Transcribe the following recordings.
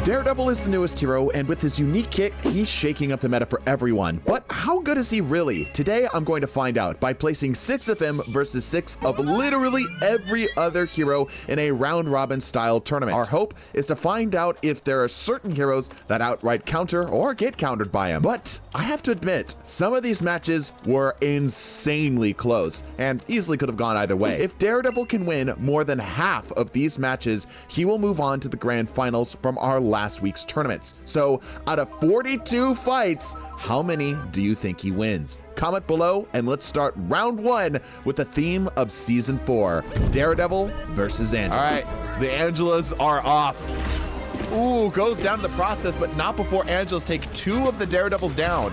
Daredevil is the newest hero, and with his unique kit, he's shaking up the meta for everyone. But how good is he really? Today, I'm going to find out by placing 6 of him versus 6 of literally every other hero in a round-robin style tournament. Our hope is to find out if there are certain heroes that outright counter or get countered by him. But I have to admit, some of these matches were insanely close and easily could have gone either way. If Daredevil can win more than half of these matches, he will move on to the grand finals from our last week's tournaments. So out of 42 fights, how many do you think he wins? Comment below and let's start round 1 with the theme of season 4, Daredevil versus Angela. All right, the Angelas are off. Ooh, goes down to the process, but not before Angelas take 2 of the Daredevils down.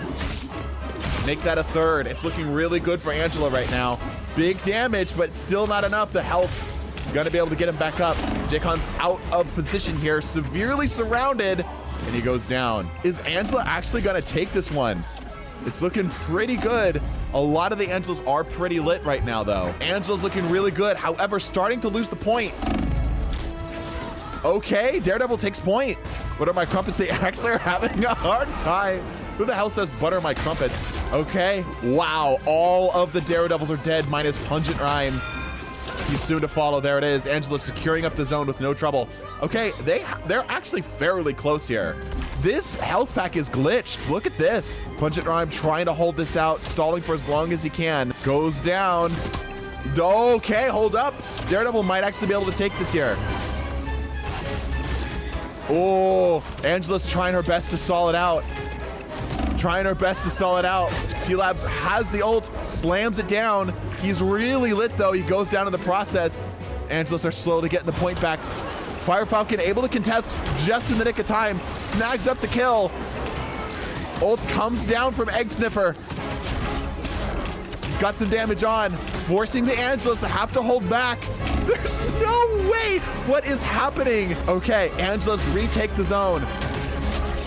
Make that a 3rd. It's looking really good for Angela right now. Big damage, but still not enough. The health, gonna be able to get him back up. Jacon's out of position here, severely surrounded, and he goes down. Is Angela actually gonna take this one? It's looking pretty good. A lot of the Angelas are pretty lit right now, though. Angela's looking really good, however, starting to lose the point. Okay, Daredevil takes point. What are my crumpets? They actually are having a hard time. Who the hell says butter my crumpets? Okay, wow, all of the Daredevils are dead, minus Pungent Rhyme. He's soon to follow. There it is. Angela securing up the zone with no trouble. Okay, they're actually fairly close here. This health pack is glitched. Look at this. Pungent Rhyme trying to hold this out, stalling for as long as he can. Goes down. Okay, hold up. Daredevil might actually be able to take this here. Oh, Angela's trying her best to stall it out. Trying her best to stall it out. P-Labs has the ult, slams it down. He's really lit though. He goes down in the process. Angelas are slow to getting the point back. Fire Falcon able to contest just in the nick of time. Snags up the kill. Ult comes down from Egg Sniffer. He's got some damage on, forcing the Angelas to have to hold back. There's no way. What is happening? Okay, Angelas retake the zone.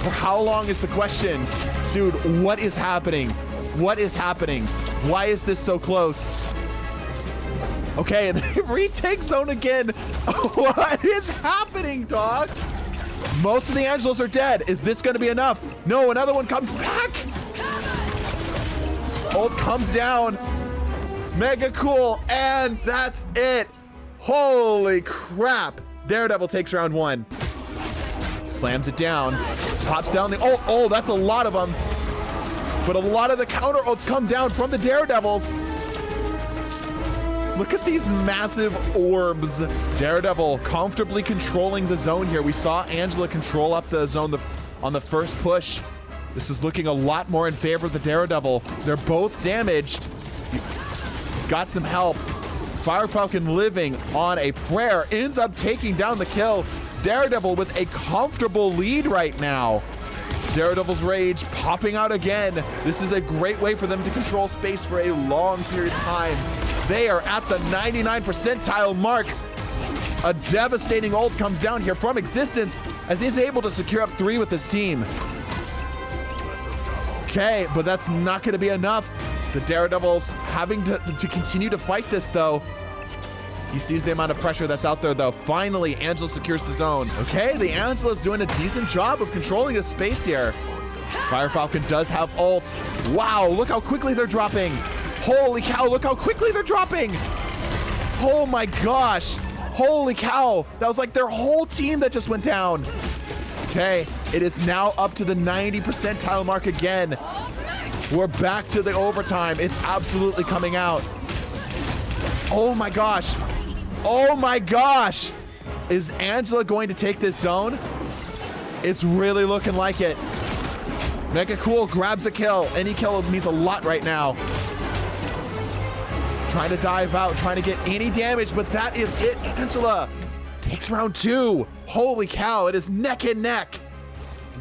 For how long is the question? Dude, what is happening? What is happening? Why is this so close? Okay, they retake zone again. What is happening, dog? Most of the Angelas are dead. Is this gonna be enough? No, another one comes back. Ult comes down. Mega cool, and that's it. Holy crap. Daredevil takes round 1. Slams it down. Pops down the ult. Oh, that's a lot of them. But a lot of the counter ults come down from the Daredevils. Look at these massive orbs. Daredevil comfortably controlling the zone here. We saw Angela control up the zone on the first push. This is looking a lot more in favor of the Daredevil. They're both damaged. He's got some help. Fire Falcon living on a prayer ends up taking down the kill. Daredevil with a comfortable lead right now. Daredevil's rage popping out again. This is a great way for them to control space for a long period of time. They are at the 99 percentile mark. A devastating ult comes down here from existence as he's able to secure up 3 with his team. Okay, but that's not going to be enough. The Daredevils having to continue to fight this though. He sees the amount of pressure that's out there though. Finally, Angela secures the zone. Okay, the Angela's doing a decent job of controlling the space here. Fire Falcon does have ults. Wow, look how quickly they're dropping. Holy cow, look how quickly they're dropping. Oh my gosh. Holy cow. That was like their whole team that just went down. Okay, it is now up to the 90 percentile mark again. We're back to the overtime. It's absolutely coming out. Oh my gosh. Oh my gosh. Is Angela going to take this zone? It's really looking like it. Mega Cool grabs a kill. Any kill means a lot right now. Trying to dive out, trying to get any damage, but that is it. Angela takes round 2. Holy cow, it is neck and neck.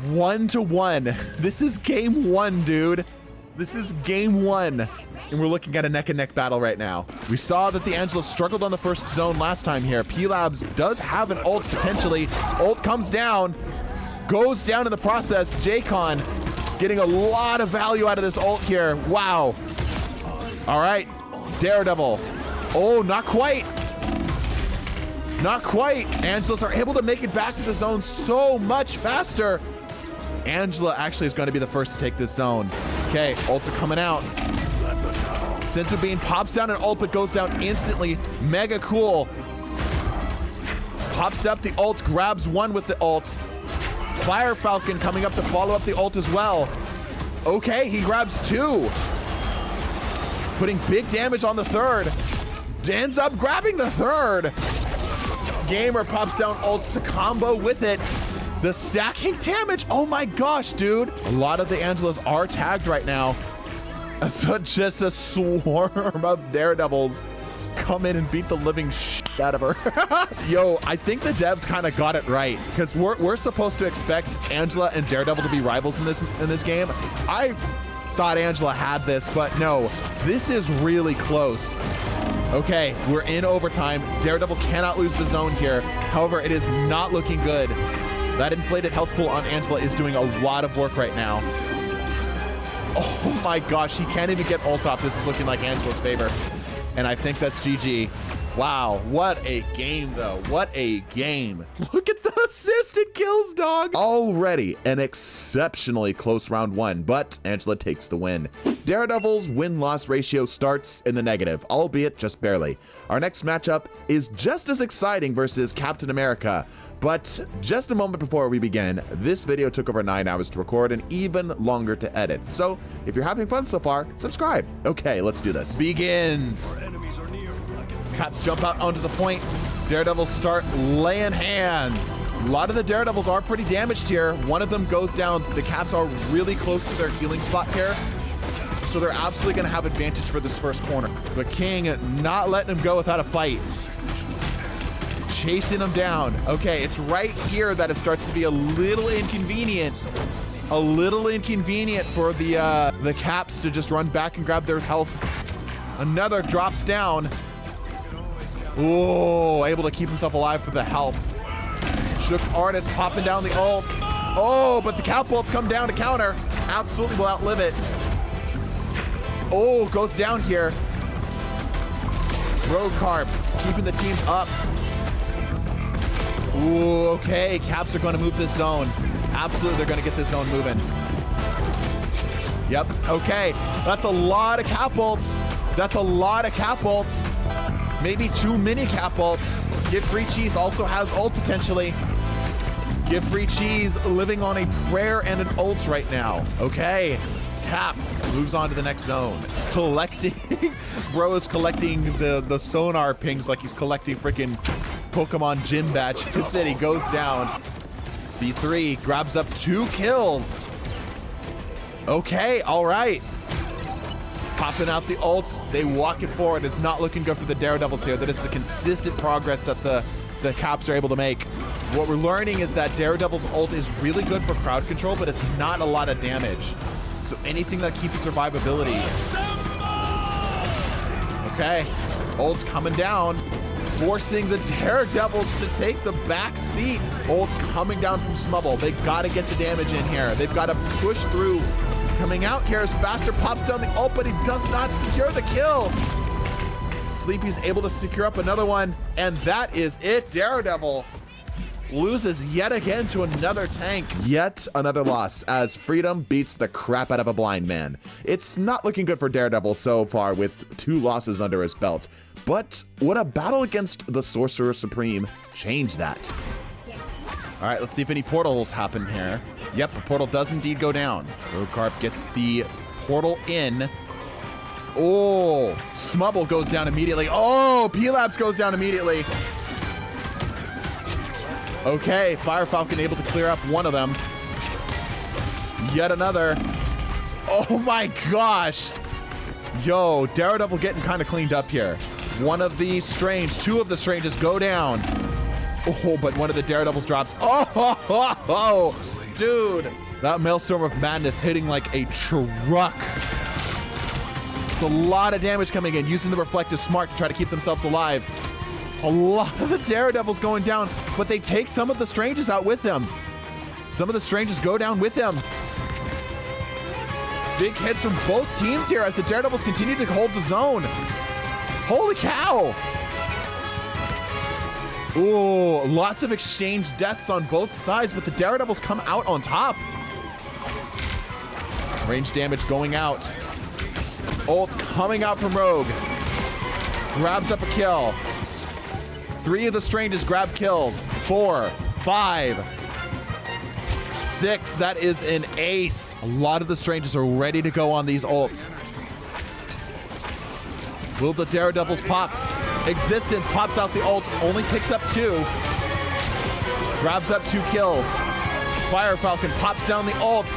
1-1. This is game 1, dude. This is game 1. And we're looking at a neck and neck battle right now. We saw that the Angelas struggled on the first zone last time here. P-Labs does have an ult potentially. Ult comes down, goes down in the process. J-Con getting a lot of value out of this ult here. Wow. All right, Daredevil. Oh, not quite. Not quite. Angelas are able to make it back to the zone so much faster. Angela actually is going to be the first to take this zone. Okay, ults are coming out. Sensu Bean pops down an ult, but goes down instantly. Mega cool. Pops up the ult, grabs one with the ult. Fire Falcon coming up to follow up the ult as well. Okay, he grabs two. Putting big damage on the third. Ends up grabbing the third. Gamer pops down ults to combo with it. The stacking damage, oh my gosh, dude. A lot of the Angelas are tagged right now. So just a swarm of Daredevils come in and beat the living shit out of her. Yo, I think the devs kind of got it right, because we're supposed to expect Angela and Daredevil to be rivals in this game. I thought Angela had this, but no, this is really close. Okay, we're in overtime. Daredevil cannot lose the zone here. However, it is not looking good. That inflated health pool on Angela is doing a lot of work right now. Oh my gosh, he can't even get ult off. This is looking like Angela's favor. And I think that's GG. Wow, what a game though. What a game. Look at the assisted kills, dog. Already an exceptionally close round one, but Angela takes the win. Daredevil's win-loss ratio starts in the negative, albeit just barely. Our next matchup is just as exciting versus Captain America. But just a moment before we begin, this video took over 9 hours to record and even longer to edit. So if you're having fun so far, subscribe. Okay, let's do this. Begins. Caps jump out onto the point. Daredevils start laying hands. A lot of the Daredevils are pretty damaged here. One of them goes down. The Caps are really close to their healing spot here, so they're absolutely going to have advantage for this first corner. But King not letting him go without a fight. Chasing him down. Okay, it's right here that it starts to be a little inconvenient. A little inconvenient for the Caps to just run back and grab their health. Another drops down. Oh, able to keep himself alive for the help. Shook Artist popping down the ult. Oh, but the catapults come down to counter. Absolutely will outlive it. Oh, goes down here. Road Carp keeping the team up. Ooh, okay, Caps are going to move this zone. Absolutely, they're going to get this zone moving. Yep, okay. That's a lot of catapults. That's a lot of catapults. Maybe too many catapults. Give Free Cheese also has ult potentially. Give Free Cheese living on a prayer and an ult right now. Okay, Cap moves on to the next zone. Collecting, bro is collecting the sonar pings like he's collecting freaking Pokemon gym badge. The city goes down. B3 grabs up 2 kills. Okay, all right. Popping out the ults, they walk it forward. It's not looking good for the Daredevils here. That is the consistent progress that the Caps are able to make. What we're learning is that Daredevil's ult is really good for crowd control, but it's not a lot of damage. So anything that keeps survivability. Okay, ult's coming down, forcing the Daredevils to take the back seat. Ult's coming down from Smubble. They gotta get the damage in here. They've got to push through. Coming out here as Faster pops down the ult, but he does not secure the kill. Sleepy's able to secure up another one, and that is it. Daredevil loses yet again to another tank. Yet another loss as Freedom beats the crap out of a blind man. It's not looking good for Daredevil so far with 2 losses under his belt. But would a battle against the Sorcerer Supreme change that? All right, let's see if any portals happen here. Yep, a portal does indeed go down. Roadcarp gets the portal in. Oh, Smubble goes down immediately. Oh, P-Labs goes down immediately. Okay, Fire Falcon able to clear up one of them. Yet another. Oh my gosh. Yo, Daredevil getting kind of cleaned up here. One of the Strange, 2 of the Stranges go down. Oh, but one of the Daredevils drops. Oh, dude. That Maelstrom of Madness hitting like a truck. It's a lot of damage coming in, using the Reflect is smart to try to keep themselves alive. A lot of the Daredevils going down, but they take some of the Stranges out with them. Some of the Stranges go down with them. Big hits from both teams here as the Daredevils continue to hold the zone. Holy cow. Ooh, lots of exchange deaths on both sides, but the Daredevils come out on top. Range damage going out. Ult coming out from Rogue. Grabs up a kill. 3 of the Stranges grab kills. 4, 5, 6. That is an ace. A lot of the Stranges are ready to go on these ults. Will the Daredevils pop? Existence pops out the ult, only picks up 2. Grabs up 2 kills. Fire Falcon pops down the ult.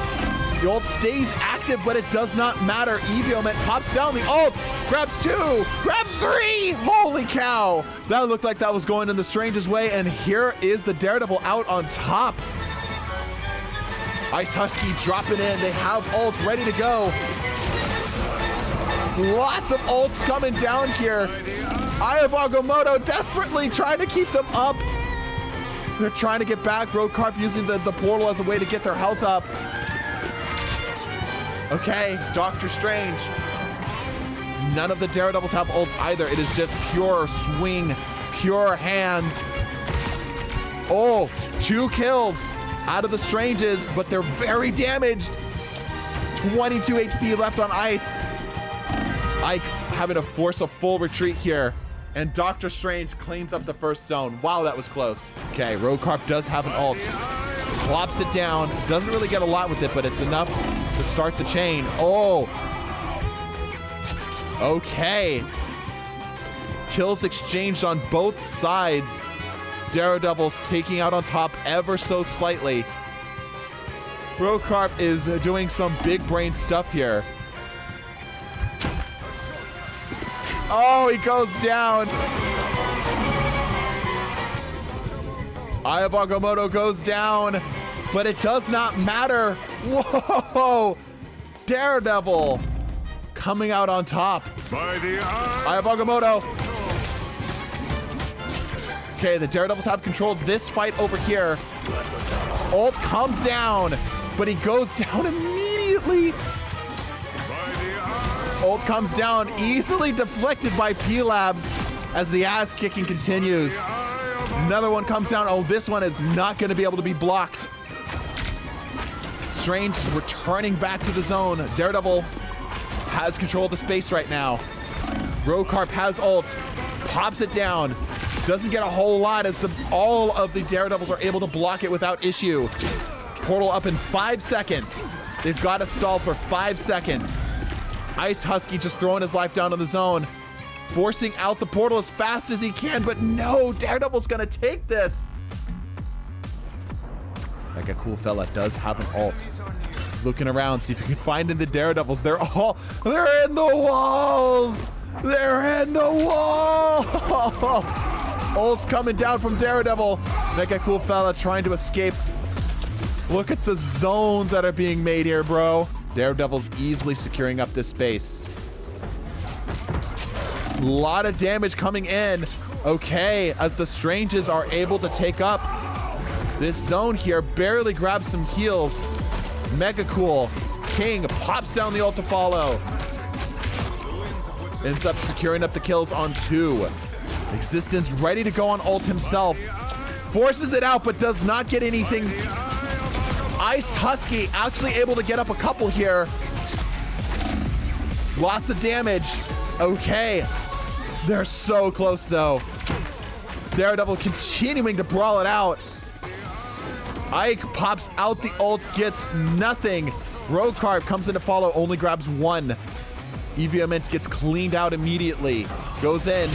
The ult stays active, but it does not matter. Eviomet pops down the ult. Grabs 2. Grabs 3. Holy cow. That looked like that was going in the Strange's way, and here is the Daredevil out on top. Ice Husky dropping in. They have ults ready to go. Lots of ults coming down here. Eye of Agamotto desperately trying to keep them up. They're trying to get back. Roadcarp using the portal as a way to get their health up. Okay, Doctor Strange. None of the Daredevils have ults either. It is just pure swing, pure hands. Oh, 2 kills out of the Stranges, but they're very damaged. 22 HP left on Ice. Ike having to force a full retreat here. And Doctor Strange cleans up the first zone. Wow, that was close. Okay, Roadcarp does have an ult. Plops it down. Doesn't really get a lot with it, but it's enough to start the chain. Oh. Okay. Kills exchanged on both sides. Daredevils taking out on top ever so slightly. Roadcarp is doing some big brain stuff here. Oh, he goes down. Eye of Agamotto goes down, but it does not matter. Whoa! Daredevil coming out on top. Eye of Agamotto. Okay, the Daredevils have controlled this fight over here. Ult comes down, but he goes down immediately. Ult comes down, easily deflected by P-Labs as the ass kicking continues. Another one comes down. Oh, this one is not going to be able to be blocked. Strange is returning back to the zone. Daredevil has control of the space right now. Roadcarp has ult, pops it down. Doesn't get a whole lot as all of the Daredevils are able to block it without issue. Portal up in 5 seconds. They've got to stall for 5 seconds. Ice Husky just throwing his life down in the zone. Forcing out the portal as fast as he can, but no, Daredevil's gonna take this. Like a cool fella does have an ult. He's looking around, see if he can find in the Daredevils. They're in the walls! They're in the walls! Ult's coming down from Daredevil. Like a cool fella trying to escape. Look at the zones that are being made here, bro. Daredevil's easily securing up this space. A lot of damage coming in. Okay, as the Stranges are able to take up this zone here, barely grabs some heals. Mega cool. King pops down the ult to follow. Ends up securing up the kills on 2. Existence ready to go on ult himself. Forces it out, but does not get anything. Iced Husky actually able to get up a couple here. Lots of damage. Okay. They're so close though. Daredevil continuing to brawl it out. Ike pops out the ult, gets nothing. Roadcarp comes in to follow, only grabs 1. Eviomet gets cleaned out immediately. Goes in,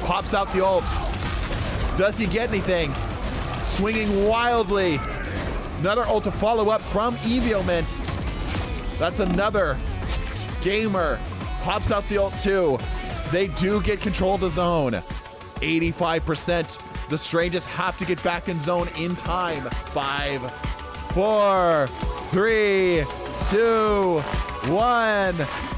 pops out the ult. Does he get anything? Swinging wildly. Another ult to follow up from Eviomet. That's another gamer. Pops out the ult too. They do get control of the zone. 85%. The Stranges have to get back in zone in time. 5, 4, 3, 2, 1.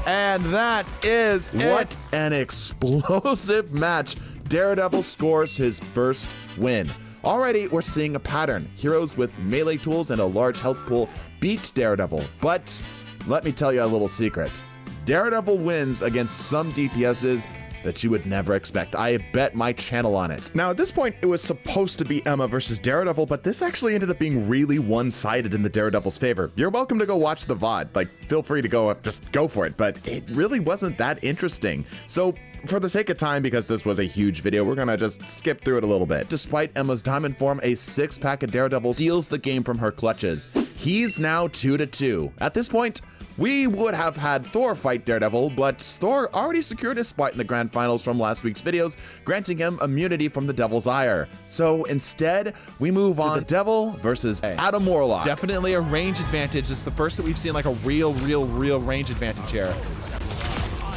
And that is it. What an explosive match. Daredevil scores his first win. Already, we're seeing a pattern. Heroes with melee tools and a large health pool beat Daredevil. But let me tell you a little secret. Daredevil wins against some DPSs that you would never expect. I bet my channel on it. Now, at this point, it was supposed to be Emma versus Daredevil, but this actually ended up being really one-sided in the Daredevil's favor. You're welcome to go watch the VOD. Like, feel free to just go for it, but it really wasn't that interesting. So, for the sake of time, because this was a huge video, we're gonna just skip through it a little bit. Despite Emma's diamond form, a 6-pack of Daredevil steals the game from her clutches. He's now 2-2. At this point, we would have had Thor fight Daredevil, but Thor already secured his spot in the grand finals from last week's videos, granting him immunity from the Devil's Ire. So instead, we move on to Devil versus Adam Warlock. Definitely a range advantage. It's the first that we've seen like a real range advantage here.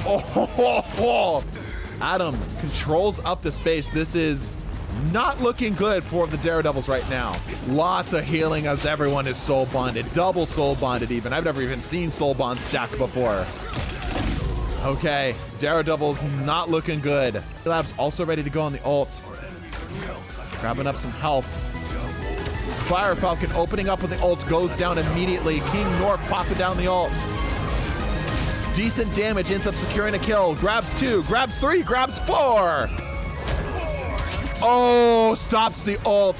Oh, Adam controls up the space. This is not looking good for the Daredevils right now. Lots of healing as everyone is soul bonded, double soul bonded even. I've never even seen soul bonds stacked before. Okay, Daredevil's not looking good. Lab's also ready to go on the ult. Grabbing up some health. Fire Falcon opening up with the ult, goes down immediately. King North popping down the ult. Decent damage, ends up securing a kill. Grabs 2, grabs 3, grabs 4. Oh, stops the ult.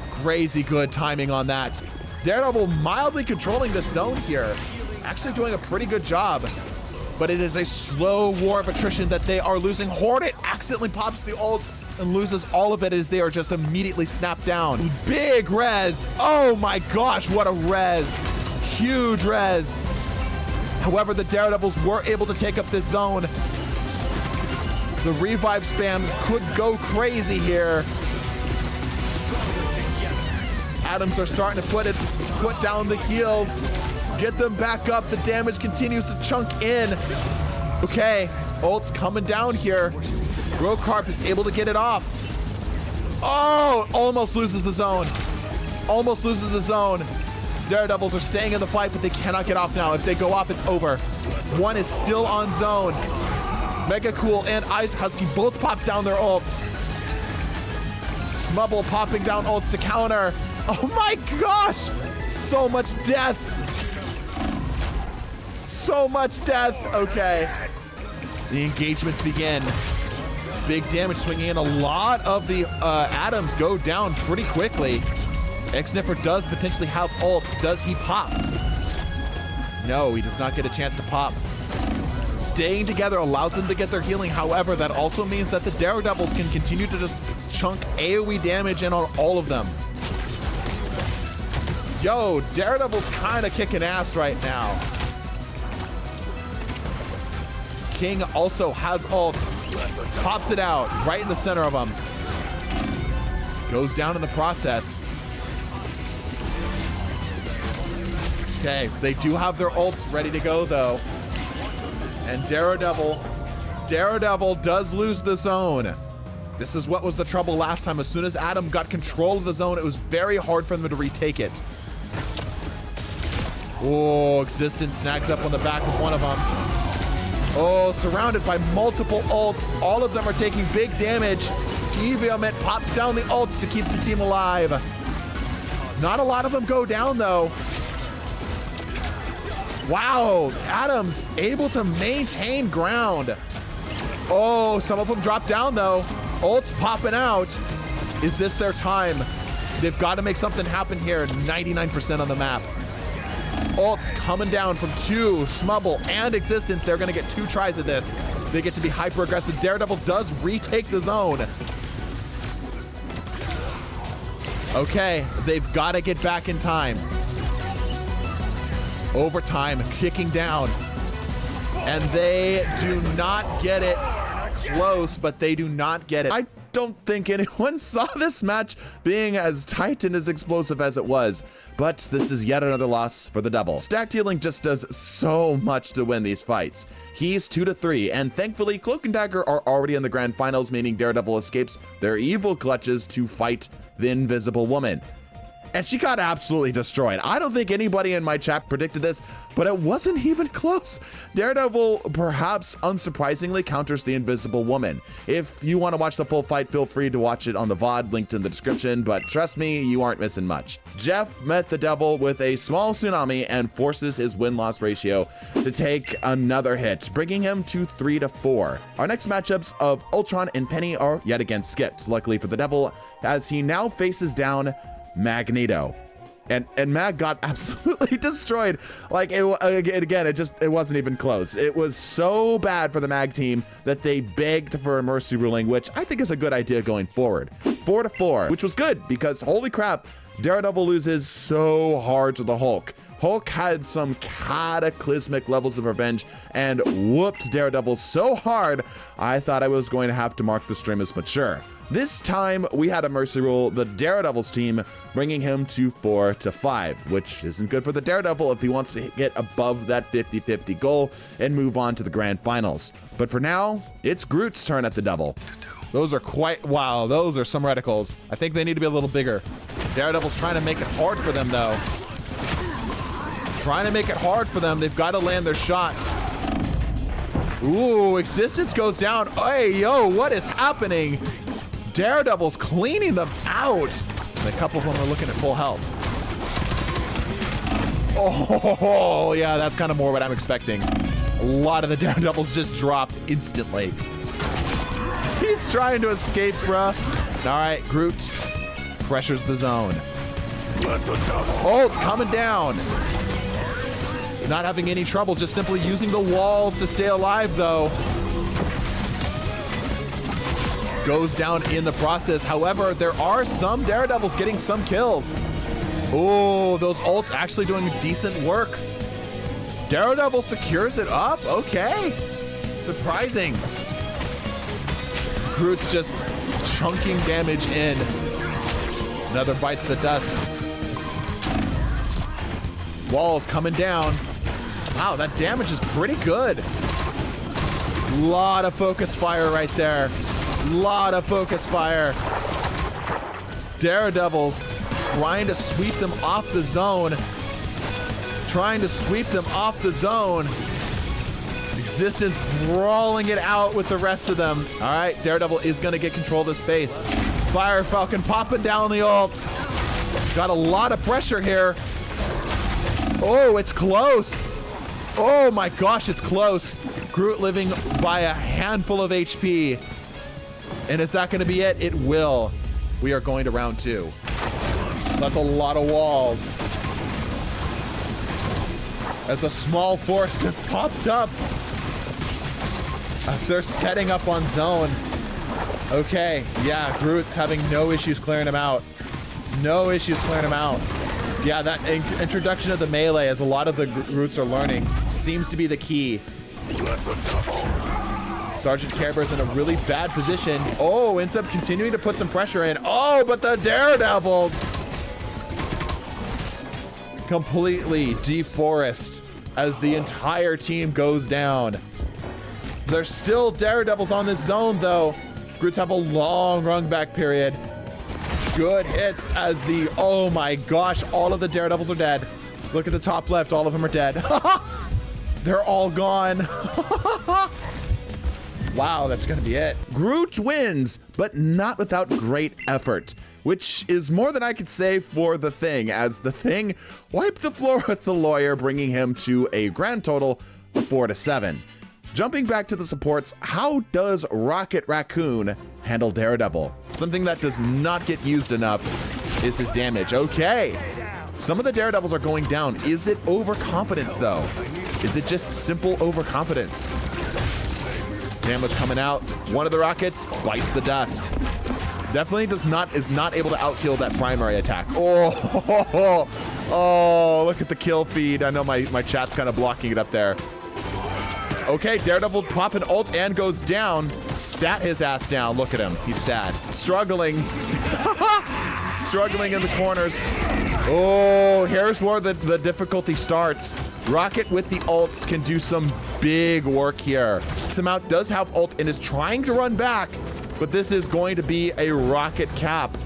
Crazy good timing on that. Daredevil mildly controlling the zone here. Actually doing a pretty good job. But it is a slow war of attrition that they are losing. Hornet accidentally pops the ult and loses all of it as they are just immediately snapped down. Big res. Oh my gosh, what a res. Huge res. However, the Daredevils were able to take up this zone. The revive spam could go crazy here. Adams are starting to put down the heals. Get them back up. The damage continues to chunk in. Okay, ult's coming down here. Grokarp is able to get it off. Oh, almost loses the zone. Almost loses the zone. Daredevils are staying in the fight, but they cannot get off now. If they go off, it's over. One is still on zone. Mega Cool and Ice Husky both pop down their ults. Smubble popping down ults to counter. Oh my gosh! So much death. So much death. Okay. The engagements begin. Big damage swinging in. A lot of the atoms go down pretty quickly. X-Niffer does potentially have ult. Does he pop? No, he does not get a chance to pop. Staying together allows them to get their healing. However, that also means that the Daredevils can continue to just chunk AoE damage in on all of them. Yo, Daredevil's kind of kicking ass right now. King also has ult. Pops it out right in the center of him. Goes down in the process. Okay, they do have their ults ready to go though. And Daredevil does lose the zone. This is what was the trouble last time. As soon as Adam got control of the zone, it was very hard for them to retake it. Oh, Existence snags up on the back of one of them. Oh, surrounded by multiple ults. All of them are taking big damage. Eviamet pops down the ults to keep the team alive. Not a lot of them go down though. Wow, Adam's able to maintain ground. Oh, some of them drop down though. Ult's popping out. Is this their time? They've got to make something happen here. 99% on the map. Ult's coming down from 2, Smubble, and Existence. They're going to get 2 tries at this. They get to be hyper aggressive. Daredevil does retake the zone. Okay, they've got to get back in time. Overtime, kicking down. And they do not get it. Close, but they do not get it. I don't think anyone saw this match being as tight and as explosive as it was, but this is yet another loss for the Devil. Stacked healing just does so much to win these fights. He's 2-3, and thankfully Cloak and Dagger are already in the grand finals, meaning Daredevil escapes their evil clutches to fight the Invisible Woman. and she got absolutely destroyed. I don't think anybody in my chat predicted this, but it wasn't even close. Daredevil, perhaps unsurprisingly, counters the Invisible Woman. If you want to watch the full fight, feel free to watch it on the VOD, linked in the description, but trust me, you aren't missing much. Jeff met the devil with a small tsunami and forces his win-loss ratio to take another hit, bringing him to 3-4. Our next matchups of Ultron and Penny are yet again skipped, luckily for the devil, as he now faces down Magneto. And Mag got absolutely destroyed. Like, it wasn't even close. It was so bad for the Mag team that they begged for a mercy ruling, which I think is a good idea going forward. 4-4, which was good because holy crap, Daredevil loses so hard to the Hulk. Hulk had some cataclysmic levels of revenge and whooped Daredevil so hard, I thought I was going to have to mark the stream as mature. This time, we had a mercy rule, the Daredevil's team, bringing him to 4-5, which isn't good for the Daredevil if he wants to get above that 50-50 goal and move on to the grand finals. But for now, it's Groot's turn at the devil. Those are wow, those are some reticles. I think they need to be a little bigger. Daredevil's trying to make it hard for them, though. Trying to make it hard for them. They've got to land their shots. Ooh, existence goes down. Hey, yo, what is happening? Daredevil's cleaning them out. And a couple of them are looking at full health. Oh, yeah, that's kind of more what I'm expecting. A lot of the Daredevils just dropped instantly. He's trying to escape, bruh. All right, Groot pressures the zone. Oh, it's coming down. Not having any trouble, just simply using the walls to stay alive, though. Goes down in the process. However, there are some Daredevils getting some kills. Oh, those ults actually doing decent work. Daredevil secures it up. Okay. Surprising. Groot's just chunking damage in. Another bites the dust. Walls coming down. Wow, that damage is pretty good. Lot of focus fire right there. Lot of focus fire. Daredevils trying to sweep them off the zone. Trying to sweep them off the zone. Existence brawling it out with the rest of them. All right, Daredevil is going to get control of the space. Fire Falcon popping down the ults. Got a lot of pressure here. Oh, it's close. Oh my gosh, it's close. Groot living by a handful of HP. And is that going to be it? It will. We are going to round 2. That's a lot of walls. As a small force has popped up. They're setting up on zone. Okay, yeah, Groot's having no issues clearing him out. No issues clearing him out. Yeah, that introduction of the melee, as a lot of the Groots are learning, seems to be the key. Sergeant Care Bear's in a really bad position. Oh, ends up continuing to put some pressure in. Oh, but the Daredevils completely deforest as the entire team goes down. There's still Daredevils on this zone, though. Groots have a long run back period. Good hits as the, oh my gosh, all of the Daredevils are dead. Look at the top left, all of them are dead. They're all gone. Wow, that's gonna be it. Groot wins, but not without great effort, which is more than I could say for The Thing, as The Thing wiped the floor with the lawyer, bringing him to a grand total of 4-7. Jumping back to the supports, how does Rocket Raccoon handle Daredevil? Something that does not get used enough is his damage. Okay, some of the Daredevils are going down. Is it overconfidence, though? Is it just simple overconfidence? Damage coming out. One of the Rockets bites the dust. Definitely is not able to out-heal that primary attack. Oh, look at the kill feed. I know my chat's kind of blocking it up there. Okay, Daredevil pop an ult and goes down. Sat his ass down. Look at him. He's sad. Struggling. Struggling in the corners. Oh, here's where the difficulty starts. Rocket with the ults can do some big work here. Samount does have ult and is trying to run back, but this is going to be a Rocket cap.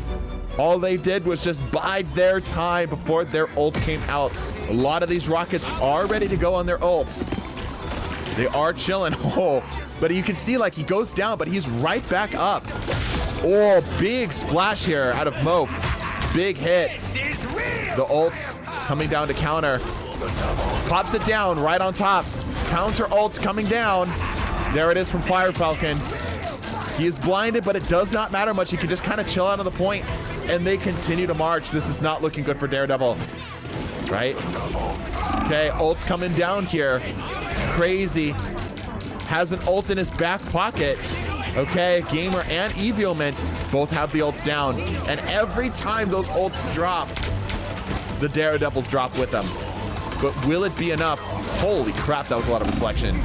All they did was just bide their time before their ult came out. A lot of these rockets are ready to go on their ults. They are chilling. Oh, but you can see like he goes down, but he's right back up. Oh, big splash here out of Moaf. Big hit. The ults coming down to counter. Pops it down right on top. Counter ult coming down. There it is from Fire Falcon. He is blinded, but it does not matter much. He can just kind of chill out on the point, and they continue to march. This is not looking good for Daredevil, right? Okay, ult's coming down here. Crazy. Has an ult in his back pocket. Okay, Gamer and Evilment both have the ults down, and every time those ults drop, the Daredevils drop with them. But will it be enough? Holy crap, that was a lot of reflection.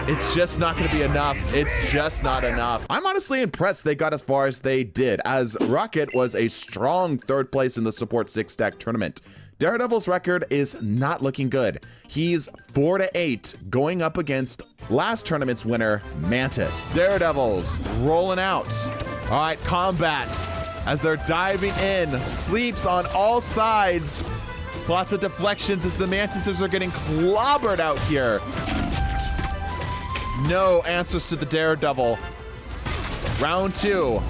It's just not going to be enough. It's just not enough. I'm honestly impressed they got as far as they did, as Rocket was a strong third place in the support 6-stack tournament. Daredevil's record is not looking good. He's 4-8 going up against last tournament's winner, Mantis. Daredevils rolling out. All right, combat as they're diving in. Sleeps on all sides. Lots of deflections as the Mantises are getting clobbered out here. No answers to the Daredevil. Round 2.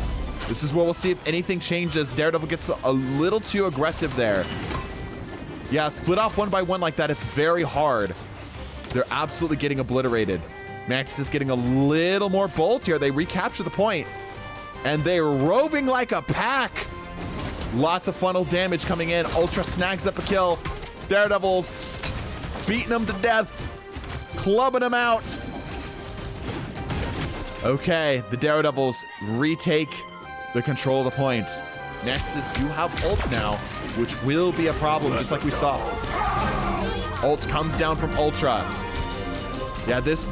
This is where we'll see if anything changes. Daredevil gets a little too aggressive there. Yeah, split off one by one like that, it's very hard. They're absolutely getting obliterated. Mantis is getting a little more bold here. They recapture the point, and they're roving like a pack. Lots of funnel damage coming in. Ultra snags up a kill. Daredevils beating them to death, clubbing them out. Okay, the Daredevils retake the control of the point. Mantises do have ult now, which will be a problem, just like we saw. Ult comes down from Ultra. Yeah, this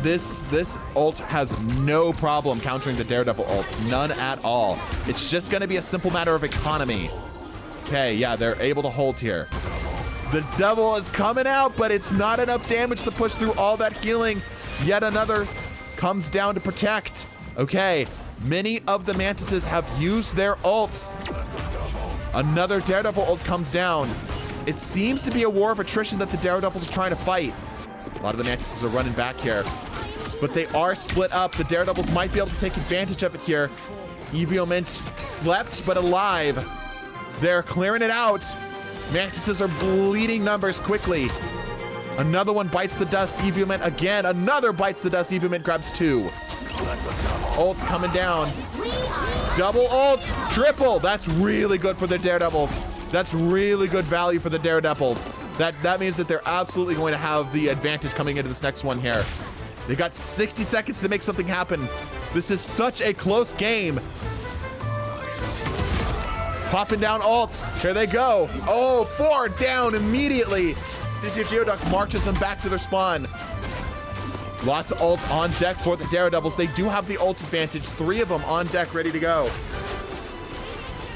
ult has no problem countering the Daredevil ults. None at all. It's just going to be a simple matter of economy. Okay, yeah, they're able to hold here. The Devil is coming out, but it's not enough damage to push through all that healing. Yet another comes down to protect. Okay, many of the Mantises have used their ults. Another Daredevil ult comes down. It seems to be a war of attrition that the Daredevils are trying to fight. A lot of the Mantises are running back here, but they are split up. The Daredevils might be able to take advantage of it here. Evilment slept but alive. They're clearing it out. Mantises are bleeding numbers quickly. Another one bites the dust. Evilment again. Another bites the dust. Evilment grabs 2. Ults coming down. Double ult. Triple. That's really good for the Daredevils. That's really good value for the Daredevils. That means that they're absolutely going to have the advantage coming into this next one here. They got 60 seconds to make something happen. This is such a close game. Popping down ults. Here they go. Oh, 4 down immediately. This Geoduck marches them back to their spawn. Lots of ults on deck for the Daredevils. They do have the ult advantage. 3 of them on deck, ready to go.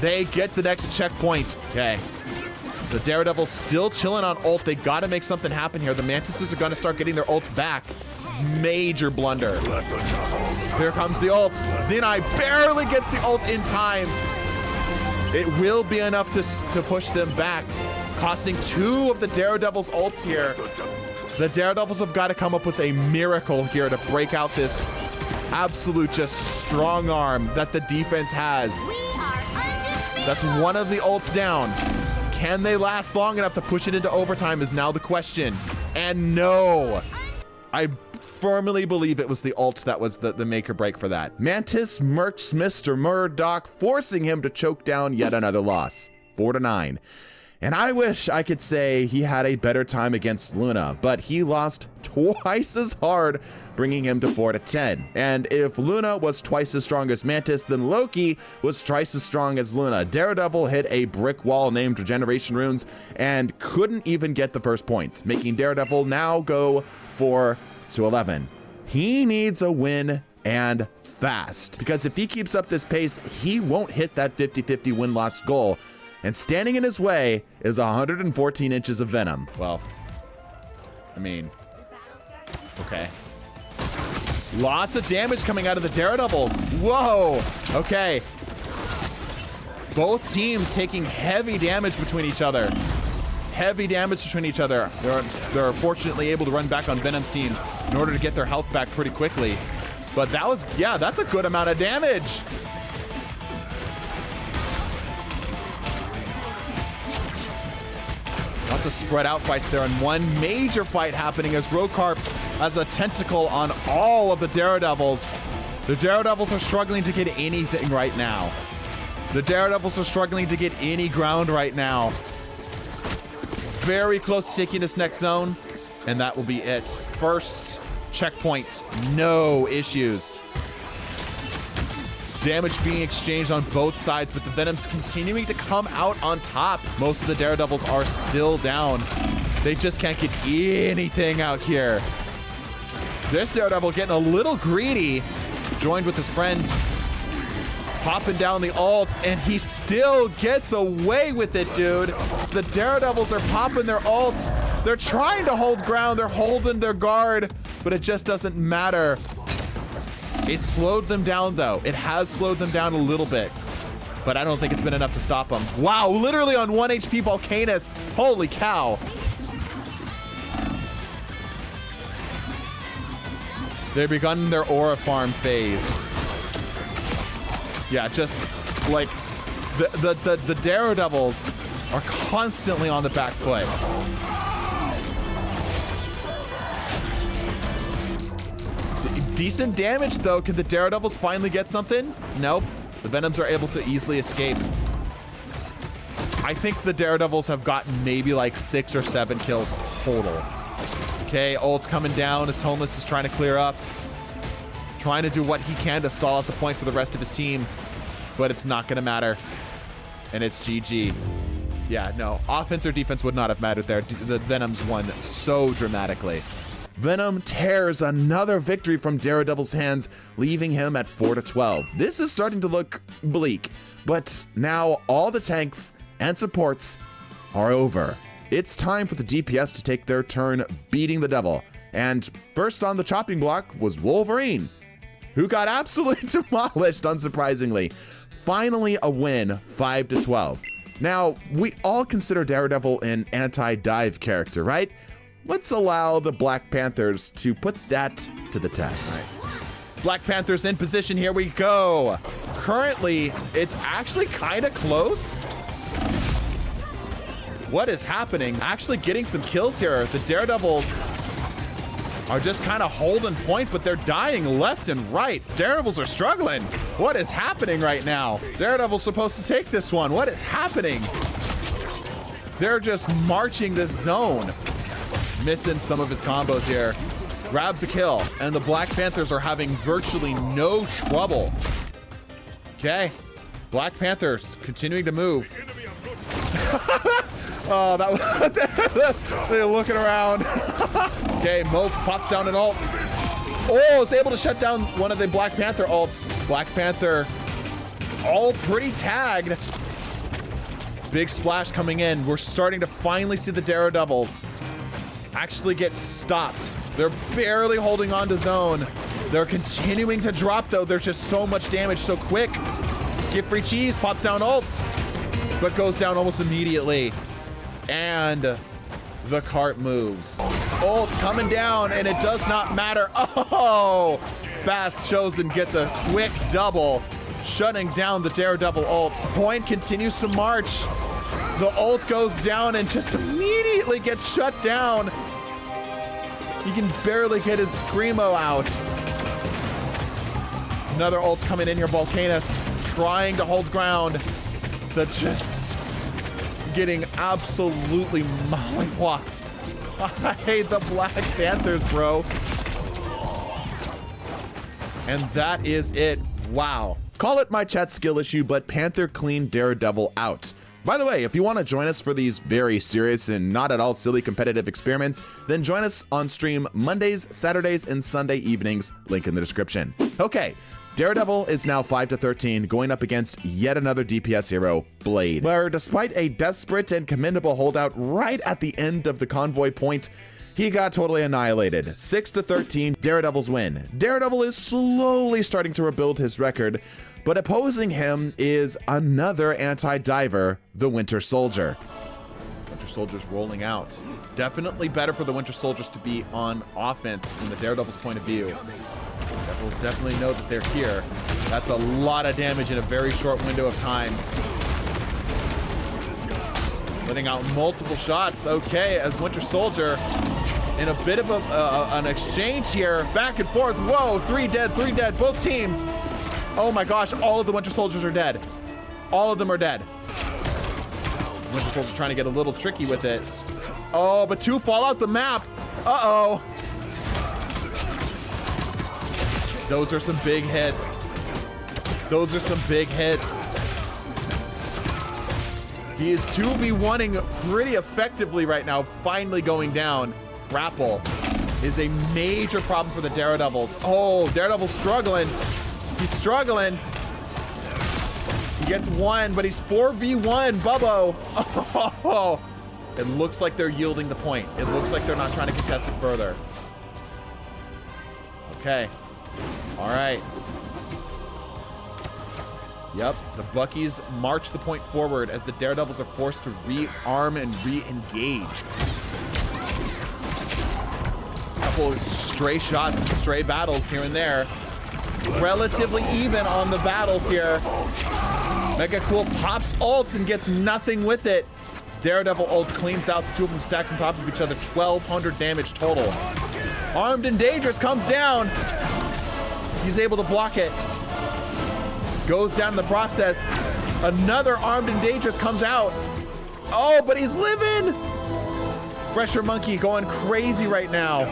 They get the next checkpoint. Okay. The Daredevils still chilling on ult. They got to make something happen here. The Mantises are going to start getting their ults back. Major blunder. Here comes the ults. Zenai barely gets the ult in time. It will be enough to push them back, costing 2 of the Daredevils' ults here. The Daredevils have got to come up with a miracle here to break out this absolute just strong arm that the defense has. That's one of the ults down. Can they last long enough to push it into overtime is now the question. And no, I firmly believe it was the ult that was the make or break for that. Mantis murks Mr. Murdoch, forcing him to choke down yet another loss. 4-9. And I wish I could say he had a better time against Luna, but he lost twice as hard, bringing him to 4-10. And if Luna was twice as strong as Mantis, then Loki was twice as strong as Luna. Daredevil hit a brick wall named Regeneration Runes and couldn't even get the first point, making Daredevil now go 4-11. He needs a win, and fast, because if he keeps up this pace, he won't hit that 50-50 win-loss goal. And standing in his way is 114 inches of Venom. Well, I mean, okay. Lots of damage coming out of the Daredevils. Whoa, okay. Both teams taking heavy damage between each other. Heavy damage between each other. They're fortunately able to run back on Venom's team in order to get their health back pretty quickly. But that was, yeah, that's a good amount of damage. Lots of spread out fights there, and one major fight happening as Rokarp has a tentacle on all of the Daredevils. The Daredevils are struggling to get anything right now. The Daredevils are struggling to get any ground right now. Very close to taking this next zone, and that will be it. First checkpoint, no issues. Damage being exchanged on both sides, but the Venom's continuing to come out on top. Most of the Daredevils are still down. They just can't get anything out here. This Daredevil getting a little greedy, joined with his friend, popping down the ult, and he still gets away with it, dude. The Daredevils are popping their ults. They're trying to hold ground. They're holding their guard, but it just doesn't matter. It slowed them down, though. It has slowed them down a little bit, but I don't think it's been enough to stop them. Wow, literally on 1 HP Volcanus. Holy cow. They've begun their aura farm phase. Yeah, just like the Daredevils are constantly on the back foot. Decent damage, though. Can the Daredevils finally get something? Nope. The Venoms are able to easily escape. I think the Daredevils have gotten maybe like 6 or 7 kills total. Okay, ult's coming down as Toneless is trying to clear up. Trying to do what he can to stall out the point for the rest of his team, but it's not going to matter. And it's GG. Yeah, no. Offense or defense would not have mattered there. The Venoms won so dramatically. Venom tears another victory from Daredevil's hands, leaving him at 4-12. This is starting to look bleak, but now all the tanks and supports are over. It's time for the DPS to take their turn beating the devil. And first on the chopping block was Wolverine, who got absolutely demolished, unsurprisingly. Finally a win, 5-12. Now, we all consider Daredevil an anti-dive character, right? Let's allow the Black Panthers to put that to the test. Black Panthers in position, here we go. Currently, it's actually kind of close. What is happening? Actually getting some kills here. The Daredevils are just kind of holding point, but they're dying left and right. Daredevils are struggling. What is happening right now? Daredevil's supposed to take this one. What is happening? They're just marching this zone. Missing some of his combos here. Grabs a kill, and the Black Panthers are having virtually no trouble. Okay, Black Panthers continuing to move. Oh, that was they're looking around. Okay, Mof pops down an ult. Oh, is able to shut down one of the Black Panther ults. Black Panther all pretty tagged. Big splash coming in. We're starting to finally see the Daredevils actually get stopped. They're barely holding on to zone. They're continuing to drop, though. There's just so much damage so quick. Get free cheese, pops down ults, but goes down almost immediately. And the cart moves. Ult coming down, and it does not matter. Oh, Bass Chosen gets a quick double, shutting down the Daredevil ults. Point continues to march. The ult goes down and just immediately gets shut down. He can barely get his Screamo out. Another ult coming in here, Volcanus trying to hold ground. But just getting absolutely mollywopped by the Black Panthers, bro. And that is it. Wow. Call it my chat skill issue, but Panther cleaned Daredevil out. By the way, if you want to join us for these very serious and not at all silly competitive experiments, then join us on stream Mondays, Saturdays, and Sunday evenings, link in the description. Okay, Daredevil is now 5-13, going up against yet another DPS hero, Blade, where despite a desperate and commendable holdout right at the end of the convoy point, he got totally annihilated. 6-13, Daredevils win. Daredevil is slowly starting to rebuild his record, But opposing him is another anti-diver, the Winter Soldier. Winter Soldier's rolling out. Definitely better for the Winter Soldiers to be on offense from the Daredevil's point of view. Devils definitely know that they're here. That's a lot of damage in a very short window of time. Letting out multiple shots. Okay, as Winter Soldier in a bit of an exchange here. Back and forth. Whoa, 3 dead, both teams. Oh my gosh, all of the Winter Soldiers are dead. All of them are dead. Winter Soldier's trying to get a little tricky with it. Oh, but 2 fall out the map. Uh-oh. Those are some big hits. Those are some big hits. He is 2v1ing pretty effectively right now, finally going down. Grapple is a major problem for the Daredevils. Oh, Daredevil's struggling. He's struggling. He gets 1, but he's 4v1, Bubbo. Oh, it looks like they're yielding the point. It looks like they're not trying to contest it further. Okay. All right. Yep, the Buckies march the point forward as the Daredevils are forced to rearm and re-engage. Couple stray shots, stray battles here and there. Relatively even on the battles here. Mega Cool pops ult and gets nothing with it. His Daredevil ult cleans out the 2 of them stacked on top of each other. 1,200 damage total. Armed and Dangerous comes down. He's able to block it. Goes down in the process. Another Armed and Dangerous comes out. Oh, but he's living. Fresher Monkey going crazy right now.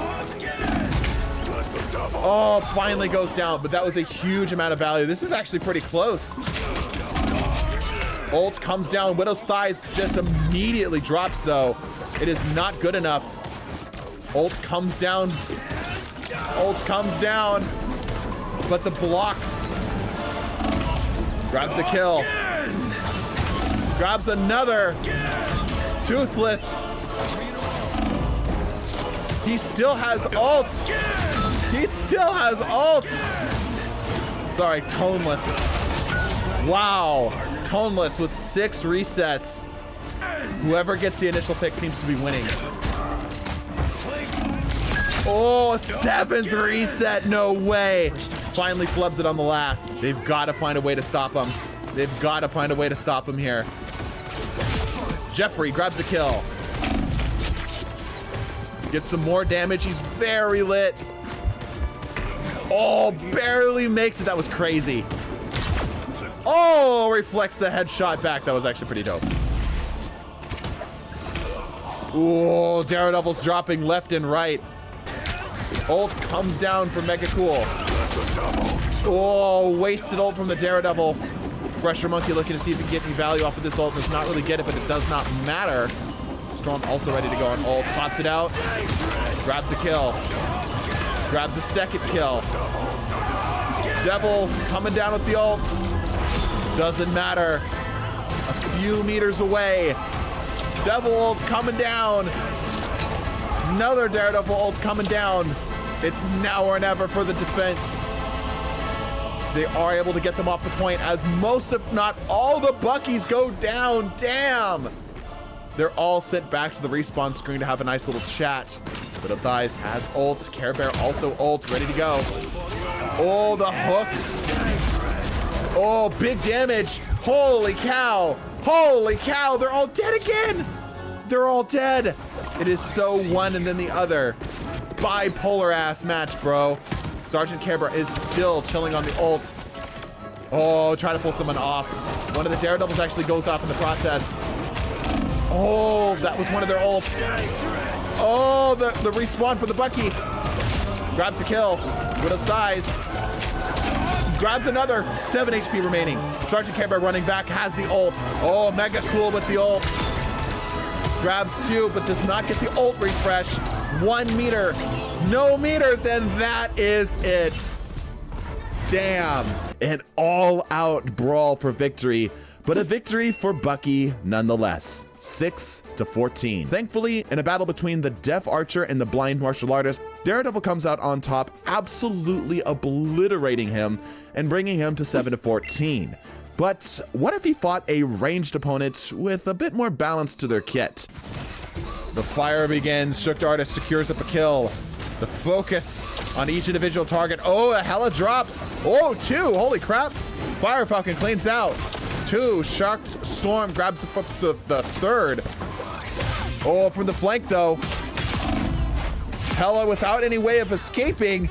Oh, finally goes down, but that was a huge amount of value. This is actually pretty close. Ult comes down. Widow's Thighs just immediately drops, though. It is not good enough. Ult comes down. Ult comes down. But the blocks. Grabs a kill. Grabs another. Toothless. He still has ult. He still has ult. Sorry, Toneless. Wow. Toneless with 6 resets. Whoever gets the initial pick seems to be winning. Oh, 7th reset. No way. Finally flubs it on the last. They've got to find a way to stop him. They've got to find a way to stop him here. Jeffrey grabs a kill. Gets some more damage. He's very lit. Oh, barely makes it. That was crazy. Oh, reflects the headshot back. That was actually pretty dope. Oh, Daredevil's dropping left and right. Ult comes down from Mega Cool. Oh, wasted ult from the Daredevil. Fresher Monkey looking to see if he can get any value off of this ult. Does not really get it, but it does not matter. Storm also ready to go on ult. Pops it out. Grabs a kill. Grabs a second kill. Devil coming down with the ult. Doesn't matter. A few meters away. Devil ult coming down. Another Daredevil ult coming down. It's now or never for the defense. They are able to get them off the point as most, if not all, the Buckies go down. Damn. They're all sent back to the respawn screen to have a nice little chat. Widow Thighs has ult. Care Bear also ult, ready to go. Oh, the hook. Oh, big damage. Holy cow. Holy cow. They're all dead again. They're all dead. It is so one and then the other. Bipolar ass match, bro. Sergeant Care Bear is still chilling on the ult. Oh, trying to pull someone off. One of the Daredevils actually goes off in the process. Oh, that was one of their ults. Oh, the respawn for the Bucky. Grabs a kill. Widow's Thighs. Grabs another. 7 HP remaining. Sergeant Care Bear running back has the ult. Oh, Mega Cool with the ult. Grabs 2, but does not get the ult refresh. 1 meter. No meters, and that is it. Damn. An all-out brawl for victory but a victory for Bucky nonetheless, 6-14. Thankfully, in a battle between the deaf archer and the blind martial artist, Daredevil comes out on top, absolutely obliterating him and bringing him to 7-14. But what if he fought a ranged opponent with a bit more balance to their kit? The fire begins. Shook Artist secures up a kill. The focus on each individual target. Oh, a Hela drops. Oh, 2. Holy crap. Fire Falcon cleans out. 2. Shock Storm grabs the third. Oh, from the flank, though. Hela, without any way of escaping,